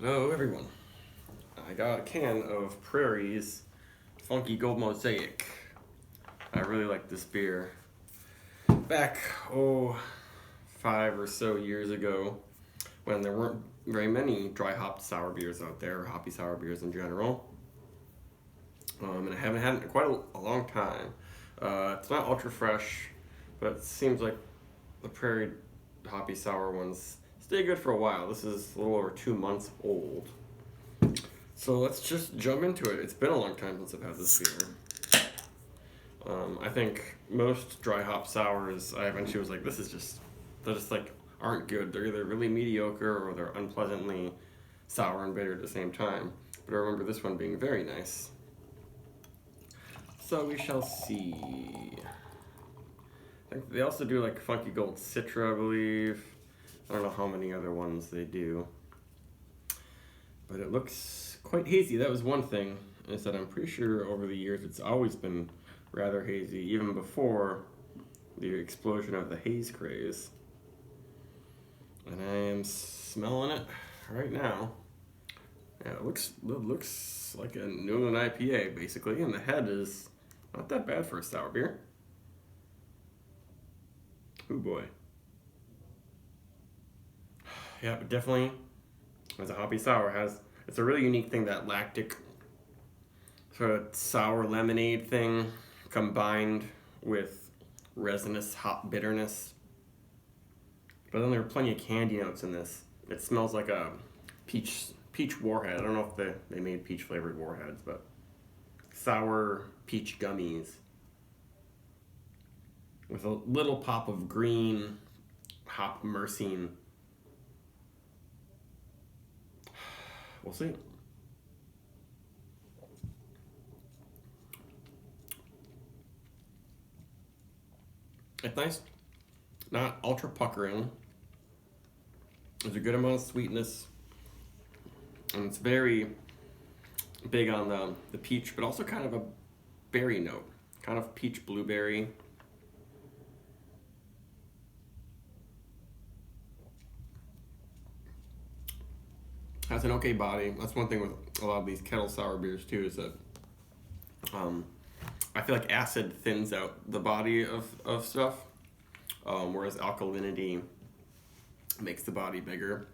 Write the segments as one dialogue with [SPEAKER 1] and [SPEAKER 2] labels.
[SPEAKER 1] Hello everyone. I got a can of Prairie's Funky Gold Mosaic. I really like this beer. Back, 5 or so years ago, when there weren't very many dry hopped sour beers out there, or hoppy sour beers in general. And I haven't had it in quite a long time. It's not ultra fresh, but it seems like the Prairie hoppy sour ones stay good for a while. This is a little over 2 months old. So let's just jump into it. It's been a long time since I've had this beer. I think most dry hop sours, I eventually was like, they're just like, aren't good. They're either really mediocre or they're unpleasantly sour and bitter at the same time. But I remember this one being very nice. So we shall see. I think they also do like Funky Gold Citra, I believe. I don't know how many other ones they do. But it looks quite hazy. That was one thing, is that I'm pretty sure over the years it's always been rather hazy, even before the explosion of the haze craze. And I am smelling it right now. Yeah, it looks like a New England IPA, basically, and the head is not that bad for a sour beer. Oh boy. Yeah, but definitely, as a hoppy sour, it's a really unique thing, that lactic sort of sour lemonade thing combined with resinous hop bitterness. But then there are plenty of candy notes in this. It smells like a peach warhead. I don't know if they made peach flavored warheads, but sour peach gummies with a little pop of green hop myrcene. We'll see. It's nice, not ultra puckering. There's a good amount of sweetness, and it's very big on the peach, but also kind of a berry note, kind of peach blueberry. Has an okay body. That's one thing with a lot of these kettle sour beers too, is that I feel like acid thins out the body of stuff, whereas alkalinity makes the body bigger.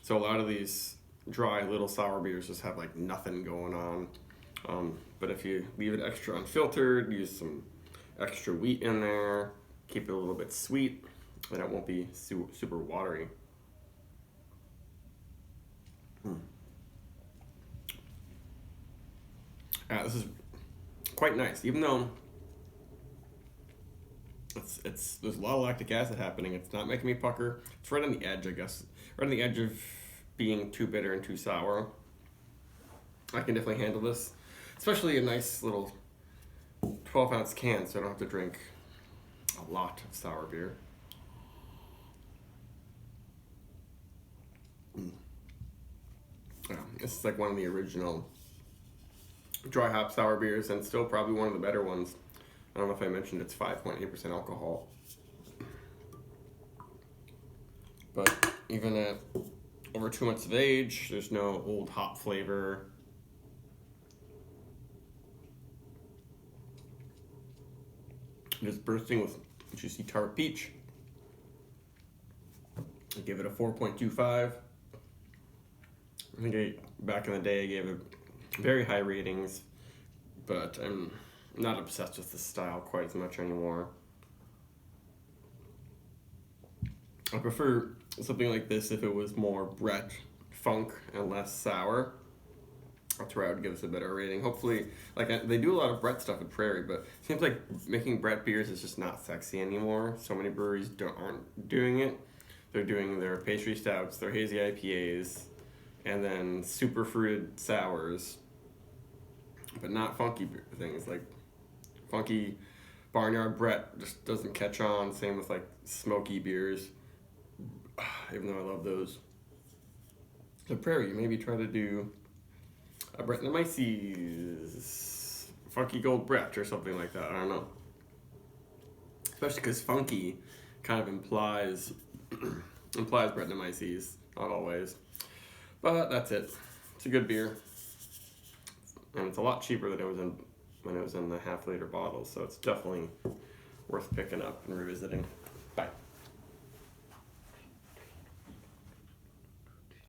[SPEAKER 1] So a lot of these dry little sour beers just have like nothing going on. But if you leave it extra unfiltered, use some extra wheat in there, keep it a little bit sweet, then it won't be super watery. This is quite nice, even though there's a lot of lactic acid happening. It's not making me pucker. It's right on the edge, I guess. Right on the edge of being too bitter and too sour. I can definitely handle this, especially a nice little 12-ounce can, so I don't have to drink a lot of sour beer. Yeah, this is like one of the original dry hop sour beers, and still probably one of the better ones. I don't know if I mentioned it's 5.8% alcohol. But even at over 2 months of age, there's no old hop flavor. Just bursting with juicy tart peach. I give it a 4.25. I think back in the day I gave it very high ratings, but I'm not obsessed with the style quite as much anymore. I prefer something like this if it was more Brett funk and less sour. That's where I would give this a better rating. Hopefully, they do a lot of Brett stuff at Prairie, but it seems like making Brett beers is just not sexy anymore. So many breweries aren't doing it. They're doing their pastry stouts, their hazy IPAs, and then super fruited sours, but not funky things. Like funky Barnyard Brett just doesn't catch on. Same with like smoky beers, even though I love those. So Prairie, maybe try to do a Brett Nemesi's Funky Gold Brett or something like that. I don't know. Especially because funky kind of implies Brett Nemesi's, not always. But that's it. It's a good beer, and it's a lot cheaper than it was in when it was in the half-liter bottles. So it's definitely worth picking up and revisiting. Bye.